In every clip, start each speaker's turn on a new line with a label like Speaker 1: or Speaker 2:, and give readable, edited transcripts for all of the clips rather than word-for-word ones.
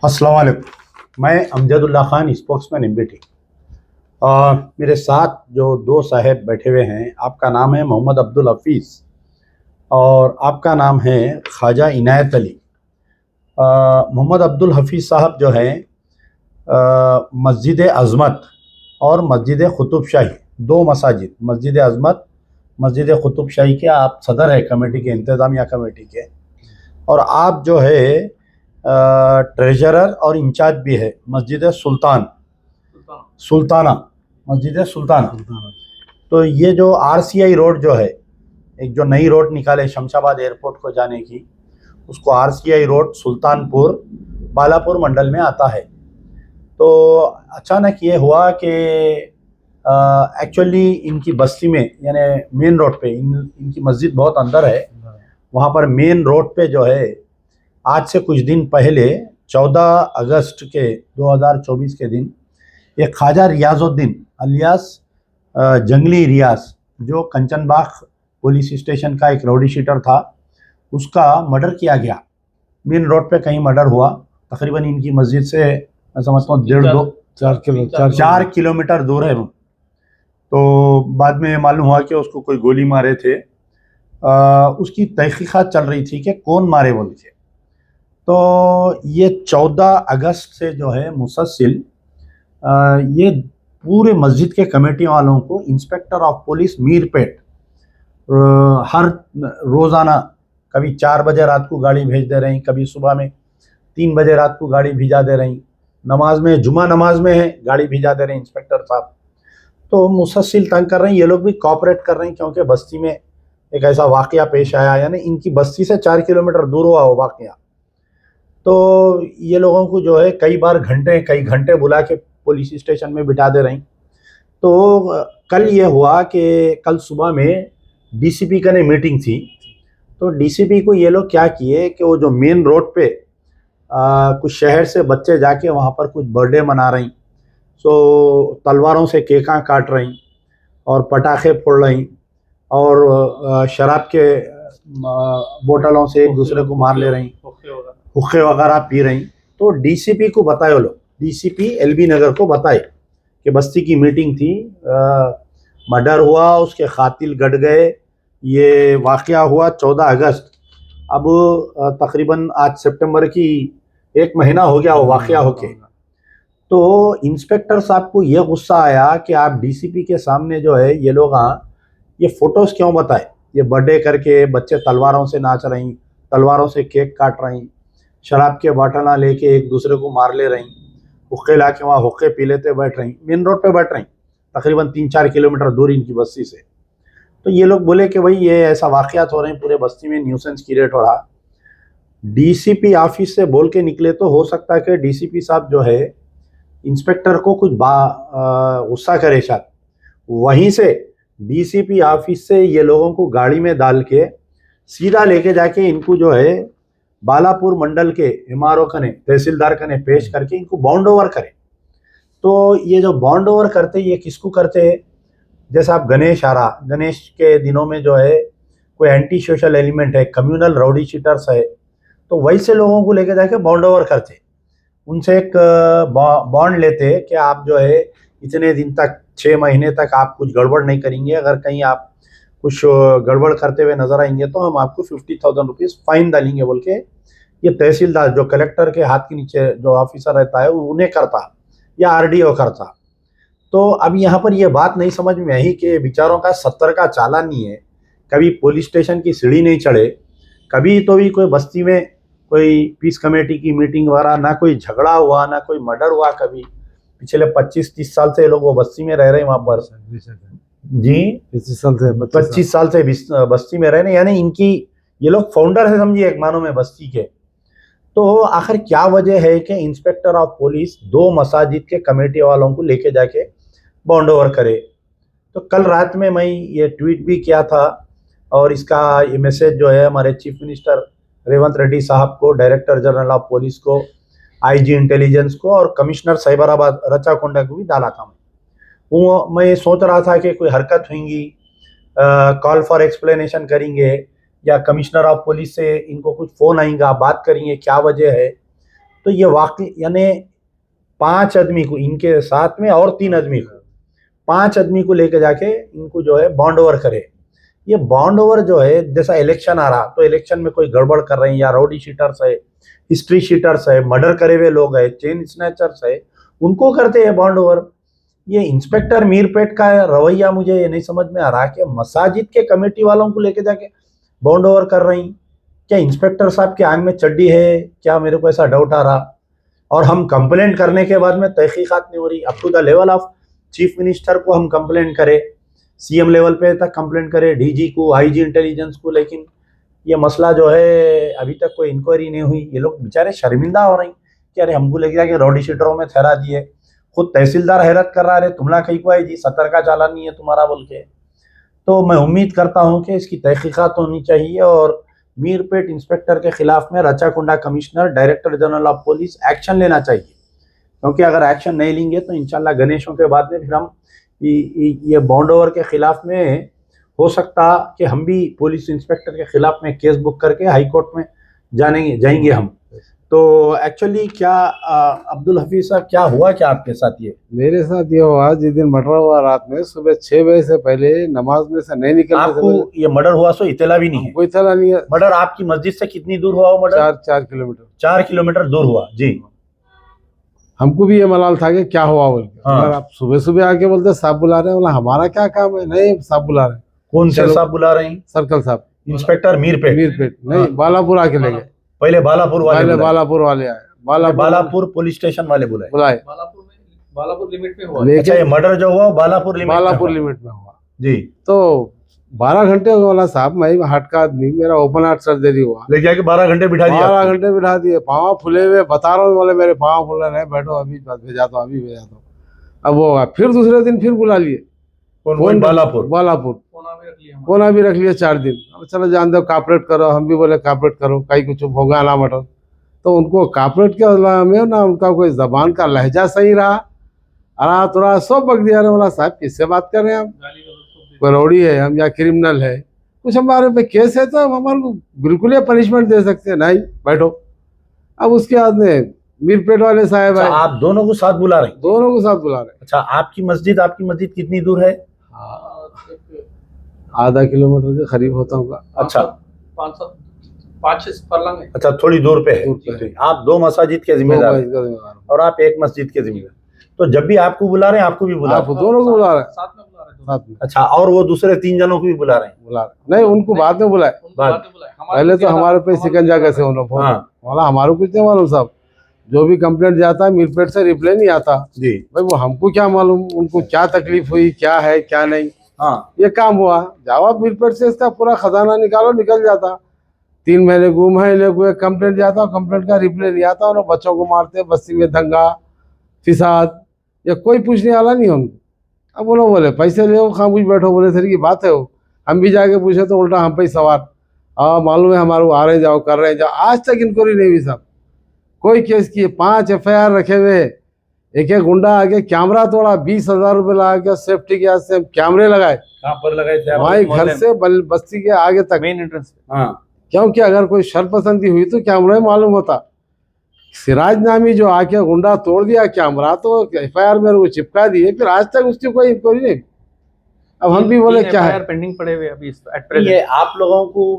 Speaker 1: अस्सलाम वालेकुम। मैं अमजदुल्ला खान, स्पोक्समैन एमबीटी। मेरे साथ जो दो साहब बैठे हुए हैं, आपका नाम है मोहम्मद अब्दुल हफीज़ और आपका नाम है ख्वाजा इनायत अली। मोहम्मद अब्दुल हफीज़ साहब जो हैं मस्जिद अज़मत और मस्जिद कुतुब शाही, दो मसाजिद, मस्जिद अज़मत, मस्जिद कुतुब शाही के आप सदर है कमेटी के, इंतज़ामिया कमेटी के, और आप जो है ट्रेजरर और इंचार्ज भी है मस्जिद सुल्ताना, मस्जिद सुल्ताना। तो ये जो आरसीआई रोड जो है, एक जो नई रोड निकाले शमशाबाद एयरपोर्ट को जाने की, उसको आरसीआई रोड सुल्तानपुर बालापुर मंडल में आता है। तो अचानक ये हुआ कि एक्चुअली इनकी बस्ती में, यानी मेन रोड पे, इनकी मस्जिद बहुत अंदर है, वहाँ पर मेन रोड पे जो है आज से कुछ दिन पहले 14 अगस्त के 2024 के दिन एक ख्वाजा रियाजुद्दीन अलियास जंगली रियाज, जो कंचनबाग पुलिस स्टेशन का एक राउडी शीटर था, उसका मर्डर किया गया। मेन रोड पे कहीं मर्डर हुआ, तकरीबन इनकी मस्जिद से मैं समझता हूँ 4 किलोमीटर दूर है। तो बाद में मालूम हुआ कि उसको कोई गोली मारे थे। उसकी तहकीकात चल रही थी कि कौन मारे बोल के। तो ये 14 अगस्त से जो है मुसलसिल ये पूरे मस्जिद के कमेटी वालों को इंस्पेक्टर ऑफ पुलिस मीरपेट हर रोज़ाना कभी 4 बजे रात को गाड़ी भेज दे रही, कभी सुबह में 3 बजे रात को गाड़ी भिजा दे रही, नमाज में, जुमा नमाज में है गाड़ी भिजा दे रहे इंस्पेक्टर साहब। तो मुसलसिल तंग कर रहे हैं, ये लोग भी कॉपरेट कर रहे हैं, क्योंकि बस्ती में एक ऐसा वाक़या पेश आया, यानी इनकी बस्ती से 4 किलोमीटर दूर हुआ वो वाक़या। तो ये लोगों को जो है कई घंटे बुला के पुलिस स्टेशन में बिठा दे रही। तो कल ये हुआ कि कल सुबह में डीसीपी का ने मीटिंग थी। तो डीसीपी को ये लोग क्या किए कि वो जो मेन रोड पे कुछ शहर से बच्चे जाके वहाँ पर कुछ बर्थडे मना रही, तो तलवारों से केका काट रही और पटाखे फोड़ रही और शराब के बोतलों से एक दूसरे को मार ले रही, हुक्के वगैरह पी रही। तो डीसीपी को बताए वो लोग, डीसीपी एलबी नगर को बताए कि बस्ती की मीटिंग थी, मर्डर हुआ, उसके कातिल गट गए, ये वाक़या हुआ 14 अगस्त। अब तकरीबन आज सितंबर की 1 महीना हो गया वो वाक़या होके। तो इंस्पेक्टर साहब को ये गुस्सा आया कि आप डीसीपी के सामने जो है ये लोग ये फ़ोटोज़ क्यों बताए, ये बर्थडे करके बच्चे तलवारों से नाच रही, तलवारों से केक काट रही, शराब के बॉटल लेके एक दूसरे को मार ले रही, हुक्के ला के वहाँ हुक्के पी लेते बैठ रही, मेन रोड पे बैठ रही, तकरीबन 3-4 किलोमीटर दूर इनकी बस्ती से। तो ये लोग बोले कि भाई ये ऐसा वाक़यात हो रहे हैं पूरे बस्ती में, न्यूसेंस क्रिएट हो रहा। डीसीपी ऑफिस से बोल के निकले तो हो सकता है कि डीसीपी साहब जो है इंस्पेक्टर को कुछ गुस्सा करे शायद, वहीं से डीसीपी ऑफिस से ये लोगों को गाड़ी में डाल के सीधा लेके जाके इनको जो है बालापुर मंडल के एमआरओ कने, तहसीलदार कने पेश करके इनको बॉन्ड ओवर करे। तो ये जो बॉन्ड ओवर करते, ये किसको करते हैं, जैसा आप गणेश आ रहा, गणेश के दिनों में जो है कोई एंटी सोशल एलिमेंट है, कम्युनल राउडी शीटर्स है, तो वैसे लोगों को लेके जाके बॉन्ड ओवर करते, उनसे एक बॉन्ड लेते कि आप जो है इतने दिन तक, 6 महीने तक आप कुछ गड़बड़ नहीं करेंगे, अगर कहीं आप कुछ गड़बड़ करते हुए नजर आएंगे तो हम आपको 50,000 रुपीज़ फाइन डालेंगे बोल के ये तहसीलदार, जो कलेक्टर के हाथ के नीचे जो ऑफिसर रहता है, उन्हें करता या आरडीओ करता। तो अब यहाँ पर यह बात नहीं समझ में आई कि बेचारों का 70 का चालान नहीं है, कभी पुलिस स्टेशन की सीढ़ी नहीं चढ़े, कभी तो भी कोई बस्ती में कोई पीस कमेटी की मीटिंग वगैरह, ना कोई झगड़ा हुआ, ना कोई मर्डर हुआ कभी। पिछले 25-30 साल से लोग वो बस्ती में रह रहे हैं वहाँ पर जी, 25 साल से बस्ती में रह रहे, यानी इनकी, ये लोग फाउंडर है समझिए एक मानो में बस्ती के। तो आखिर क्या वजह है कि इंस्पेक्टर ऑफ पुलिस 2 मसाजिद के कमेटी वालों को लेके जाके बॉन्ड ओवर करे। तो कल रात में मैं ये ट्वीट भी किया था और इसका ये मैसेज जो है हमारे चीफ मिनिस्टर रेवंत रेड्डी साहब को, डायरेक्टर जनरल ऑफ पुलिस को, आईजी इंटेलिजेंस को और कमिश्नर साइबराबाद रचा कोंडा को भी डाला था। मैं सोच रहा था कि कोई हरकत होंगी, कॉल फॉर एक्सप्लेनेशन करेंगे या कमिश्नर ऑफ पुलिस से इनको कुछ फ़ोन आएगा, बात करेंगे क्या वजह है। तो ये वाकई यानी 5 आदमी को इनके साथ में और 3 आदमी को, 5 आदमी को लेकर जाके इनको जो है बॉन्ड ओवर करे। ये बॉन्ड ओवर जो है, जैसा इलेक्शन आ रहा तो इलेक्शन में कोई गड़बड़ कर रहे हैं, या रोडी शीटर्स है, हिस्ट्री शीटर्स है, मर्डर करे हुए लोग है, चेन स्नैचर्स है, उनको करते हैं बॉन्ड ओवर। ये इंस्पेक्टर मीरपेट का रवैया मुझे ये नहीं समझ में आ रहा कि मसाजिद के कमेटी वालों को लेके जाके बॉन्ड ओवर कर रही। क्या इंस्पेक्टर साहब के आंख में चड्डी है क्या? मेरे को ऐसा डाउट आ रहा। और हम कंप्लेंट करने के बाद में तहकीकात नहीं हो रही। Up to the level of chief minister को हम कंप्लेंट करें, सीएम लेवल पे तक कंप्लेंट करें, डीजी को, आईजी इंटेलिजेंस को, लेकिन ये मसला जो है अभी तक कोई इंक्वायरी नहीं हुई। ये लोग बेचारे शर्मिंदा हो रहे हैं कि अरे हमको लेके जाके रोडी शीटरों में ठहरा दिए। खुद तहसीलदार हैरत कर रहा है, तुमला कहीं को है जी, 70 का चालान नहीं है तुम्हारा बोल के। तो मैं उम्मीद करता हूँ कि इसकी तहकीकात होनी चाहिए और मीरपेट इंस्पेक्टर के खिलाफ में Rachakonda commissioner, director general of police action लेना चाहिए, क्योंकि अगर एक्शन नहीं लेंगे तो इंशाल्लाह गणेशों के बाद में फिर हम ये बॉन्ड ओवर के खिलाफ में हो सकता कि हम भी पुलिस इंस्पेक्टर के खिलाफ में केस बुक करके हाई कोर्ट में जाएंगे हम। तो एक्चुअली क्या अब्दुल हफीज साहब, क्या हुआ क्या आपके साथ? ये
Speaker 2: मेरे साथ ये हुआ जिस दिन मर्डर हुआ रात में, सुबह 6 बजे से पहले नमाज में से नहीं निकलने से
Speaker 1: आपको ये मर्डर हुआ सो इतला भी नहीं है?
Speaker 2: कोई इत्तला नहीं है।
Speaker 1: मर्डर आपकी मस्जिद से कितनी दूर हुआ वो मर्डर?
Speaker 2: 4 किलोमीटर।
Speaker 1: 4 किलोमीटर दूर हुआ जी।
Speaker 2: हमको भी ये मलाल था कि क्या हुआ बोल के।
Speaker 1: हाँ।
Speaker 2: अगर आप सुबह सुबह आके बोलते साहब बुला रहे हैं, बोला हमारा क्या काम है? नहीं साहब बुला रहे हैं।
Speaker 1: कौन से साहब बुला रहे हैं?
Speaker 2: सर्कल साहब,
Speaker 1: इंस्पेक्टर मीरपेट।
Speaker 2: मीरपेट नहीं, बालापुर आके ले गए।
Speaker 1: पहले बालापुर वाले
Speaker 2: पहले
Speaker 1: बुलाए।
Speaker 2: बालापुर वाले आए,
Speaker 1: बालापुर पुलिस स्टेशन वाले बुलाए।
Speaker 3: बालापुर लिमिट में हुआ।
Speaker 1: अच्छा, ये मर्डर जो हुआ बालापुर लिमिट
Speaker 2: में हुआ
Speaker 1: जी।
Speaker 2: तो 12 घंटे वाला साहब, मैं हार्ट का आदमी, मेरा ओपन हार्ट सर्जरी हुआ,
Speaker 1: ले जाके 12 घंटे बिठा दिया।
Speaker 2: 12 घंटे बिठा दिए, पाँव फुले हुए, बता रहा हूँ, बोले मेरे पाँव फुले रहे, बैठो अभी भेजाता हूँ, अभी भेजाता हूँ। अब वो फिर दूसरे दिन फिर बुला लिए।
Speaker 1: बालापुर
Speaker 2: कोना भी रख लिया 4 दिन। अब चलो जान दो, कॉपरेट करो। हम भी बोले कॉपरेट करो, कहीं कुछ होगा ना मटर। तो उनको कॉपरेट के में ना उनका कोई जबान का लहजा सही रहा, अरा तुरा सब बक दिया। बोला साहब किससे बात कर रहे हैं हम? कोई रौड़ी है हम या क्रिमिनल है, कुछ हमारे पे केस है तो हम हमारे को बिल्कुल ही पनिशमेंट दे सकते हैं। नहीं बैठो। अब उसके बाद में मीरपेट वाले साहब
Speaker 1: अच्छा, आप दोनों को साथ बुला रहे हैं?
Speaker 2: दोनों को साथ बुला रहे हैं।
Speaker 1: अच्छा, आपकी मस्जिद कितनी दूर है?
Speaker 2: आधा किलोमीटर के करीब होता होगा।
Speaker 1: अच्छा,
Speaker 3: 5-6 फरलांग है।
Speaker 1: अच्छा, थोड़ी दूर पे है। आप 2 मसाजिद के जिम्मेदार हैं और आप 1 मस्जिद के जिम्मेदार। तो जब भी आपको बुला रहे हैं आपको भी बुला रहे हैं?
Speaker 2: दोनों को बुला रहे हैं,
Speaker 3: साथ में बुला रहे हैं।
Speaker 2: साथ में।
Speaker 1: अच्छा, और वो दूसरे 3 जनों को भी बुला रहे हैं?
Speaker 2: बुला रहे नहीं, उनको बाद में बुलाए। पहले तो हमारे पे शिकंजा कैसे होना बोला, हमारे कुछ नहीं मालूम साहब। जो भी कंप्लेंट जाता है मीरपेट से रिप्लाई नहीं आता
Speaker 1: जी।
Speaker 2: भाई, वो हमको क्या मालूम उनको क्या तकलीफ हुई, क्या है क्या नहीं।
Speaker 1: हाँ,
Speaker 2: ये काम हुआ, जवाब मीरपेट से इसका पूरा खजाना निकालो, निकल जाता। 3 महीने गुम है लोग, कंप्लेंट जाता, कंप्लेंट का रिप्लाई नहीं आता। उन्होंने बच्चों को मारते, बस्ती में दंगा फिसाद, या कोई पूछने वाला नहीं उनको। अब वो लोग बोले पैसे ले खामोश बैठो, बोले सर की बात है वो। हम भी जाके पूछे तो उल्टा हम पे सवार, मालूम है हमारे आ रहे जाओ कर रहे जाओ। आज तक इंक्वायरी नहीं हुई साहब, कोई केस किए। 5 FIR रखे हुए, एक गुंडा आके कैमरा तोड़ा, 20,000 रुपये लगा के सेफ्टी के से कैमरे लगाए।
Speaker 1: कहाँ पर लगाए थे?
Speaker 2: हमारे घर से बस्ती के आगे तक,
Speaker 1: मेन एंट्रेंस। हाँ,
Speaker 2: क्योंकि अगर कोई शर्पसंदी हुई तो कैमरा ही मालूम होता। सिराज नामी जो आके गुंडा तोड़ दिया कैमरा, तो FIR मेरे को चिपका दिए, फिर आज तक उसकी कोई इंक्वायरी नहीं। अब हम भी बोले क्या है,
Speaker 3: पेंडिंग पड़े हुए अभी।
Speaker 1: ये आप लोगों को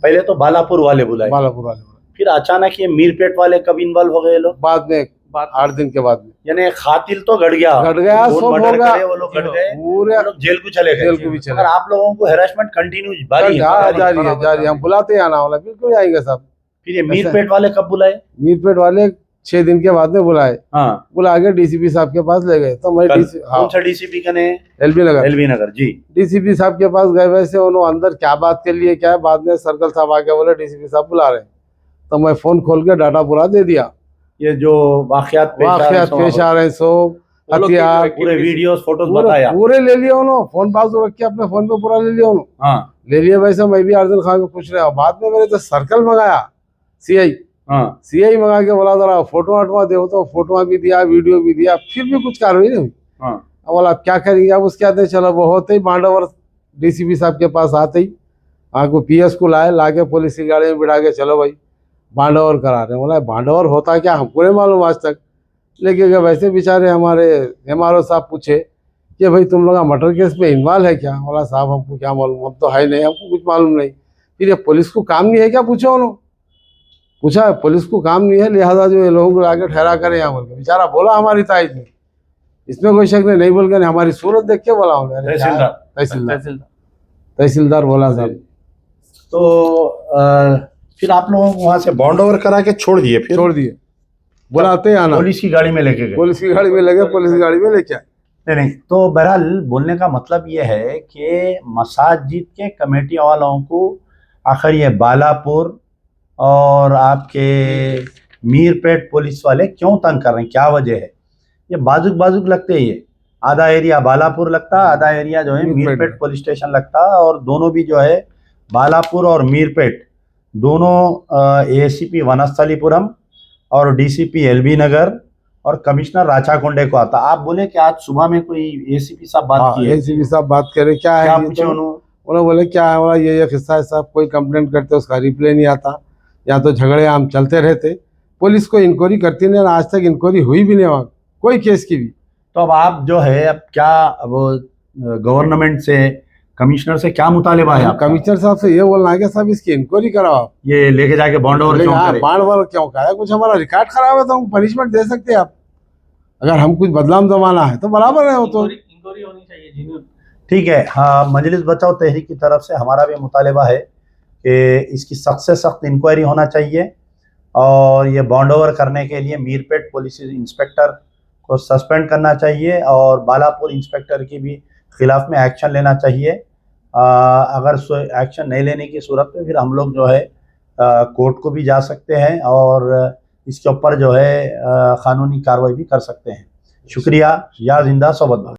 Speaker 1: पहले तो बालापुर वाले बुलाए,
Speaker 2: बालापुर वाले,
Speaker 1: फिर अचानक ये मीरपेट वाले कब इन्वॉल्व हो गए लोग?
Speaker 2: बाद में 8 दिन के बाद में।
Speaker 1: यानी खातिल तो गड़ गया,
Speaker 2: सब हो गया,
Speaker 1: वो लोग गड़ गए,
Speaker 2: पूरे
Speaker 1: वो लोग जेल को चले गए।
Speaker 2: जेल को भी चले।
Speaker 1: अगर आप लोगों को हैरेसमेंट कंटिन्यू जारी
Speaker 2: है, हम बुलाते हैं आना वाला, बिल्कुल आएंगे साहब।
Speaker 1: फिर ये मीरपेट वाले कब बुलाए?
Speaker 2: मीरपेट वाले 6 दिन के बाद में बुलाए।
Speaker 1: हाँ,
Speaker 2: बुला के DCP साहब के पास ले गए। तो मैं
Speaker 1: कौन सा DCP का ने? LB नगर जी।
Speaker 2: DCP साहब के पास गए, वैसे उन्होंने अंदर क्या बात के लिए क्या है, बाद में सर्कल साहब आके बोले DCP साहब बुला रहे हैं। तो मैं फोन खोल के डाटा पूरा दे दिया,
Speaker 1: ये जो वाकयात
Speaker 2: पेश आ रहे हैं, सो हथियार,
Speaker 1: पूरे वीडियोस फोटोज बताया,
Speaker 2: पूरे ले लिए उन्होंने। फोन बाजू रख के अपने फोन पे पूरा ले लिया उन्होंने।
Speaker 1: हाँ,
Speaker 2: ले लिया। वैसे मैं भी अर्जुन खान को पूछ रहा हूँ। बाद में मैंने तो सर्कल मंगाया, CI मंगा के बोला जरा फोटो हटवा दो, तो फोटो भी दिया, वीडियो भी दिया, फिर भी कुछ कार्रवाई नहीं हुई। अब बोला आप क्या करेंगे? अब उसके बाद चलो वो होते ही मांडवर DCP साहब के पास आते ही आपको PS को लाए, ला के पुलिस की गाड़ी में बिठा के चलो भाई बांड ओवर करा रहे हैं। बोला बांड ओवर होता क्या हमको नहीं मालूम आज तक। लेकिन जब वैसे बेचारे हमारे एमआरओ साहब पूछे कि भाई तुम लोग मर्डर केस में इन्वॉल्व है क्या? बोला साहब हमको क्या मालूम, हम तो है नहीं, हमको कुछ मालूम नहीं। फिर ये पुलिस को काम नहीं है क्या पूछो उन्होंने? पूछा पुलिस को काम नहीं है, लिहाजा जो ये लोगों को आगे ठहरा करे यहाँ बोल के। बेचारा बोला हमारी ताइज में, इसमें कोई शक नहीं बोल कर हमारी सूरत देख के बोला उन्होंने।
Speaker 1: तहसीलदार
Speaker 3: तहसीलदार
Speaker 2: तहसीलदार बोला साहब।
Speaker 1: तो फिर आप लोगों को वहां से बॉन्ड ओवर करा के छोड़ दिए, फिर
Speaker 2: छोड़ दिए, बुलाते आना,
Speaker 1: पुलिस की गाड़ी में लेके गए?
Speaker 2: पुलिस की गाड़ी में लगे, पुलिस की गाड़ी में लेके आए।
Speaker 1: नहीं, तो बहरहाल बोलने का मतलब ये है कि मसाजिद के कमेटी वालों को आखिर ये बालापुर और आपके मीरपेट पुलिस वाले क्यों तंग कर रहे हैं, क्या वजह है? ये बाजुक बाजुक लगते हैं, ये आधा एरिया बालापुर लगता, आधा एरिया जो है मीरपेट पुलिस स्टेशन लगता, और दोनों भी जो है बालापुर और मीरपेट दोनों एसीपी वनस्थलीपुरम और डीसीपी एलबी नगर और कमिश्नर राचाकोंडे को आता। आप बोले कि आज सुबह में कोई एसीपी साहब बात की है,
Speaker 2: एसीपी साहब बात करे क्या है,
Speaker 1: क्या
Speaker 2: ये
Speaker 1: पूछे
Speaker 2: तो
Speaker 1: उन्होंने?
Speaker 2: बोले क्या है? बोला ये किस्सा है साहब, कोई कंप्लेंट करते उसका रिप्लाई नहीं आता, या तो झगड़े आम चलते रहते, पुलिस को इंक्वायरी करती नहीं, आज तक इंक्वायरी हुई भी नहीं वहाँ कोई केस की भी।
Speaker 1: तो अब आप जो है अब क्या वो गवर्नमेंट से, कमिश्नर से क्या मुतालिबा है आपका?
Speaker 2: कमिश्नर साहब से ये बोलना है कि साहब इसकी इंक्वायरी कराओ आप,
Speaker 1: ये लेके जाके बॉन्ड ओवर क्यों करे?
Speaker 2: बाढ़ वाल क्यों करा? कुछ हमारा रिकॉर्ड खराब है तो हम पनिशमेंट दे सकते हैं आप, अगर हम कुछ बदलाव जमाना है तो बराबर है वो तो।
Speaker 3: इंक्वायरी होनी चाहिए जिन्होंने।
Speaker 1: ठीक है, हाँ, मजलिस बचाओ तहरीक की तरफ से हमारा भी मुतालिबा है कि इसकी सख्त से सख्त इंक्वायरी होना चाहिए, और ये बॉन्ड ओवर करने के लिए मीरपेट पुलिस इंस्पेक्टर को सस्पेंड करना चाहिए, और बालापुर इंस्पेक्टर की भी खिलाफ में एक्शन लेना चाहिए। अगर एक्शन नहीं लेने की सूरत में फिर हम लोग जो है कोर्ट को भी जा सकते हैं, और इसके ऊपर जो है कानूनी कार्रवाई भी कर सकते हैं। शुक्रिया। या जिंदा सोबत।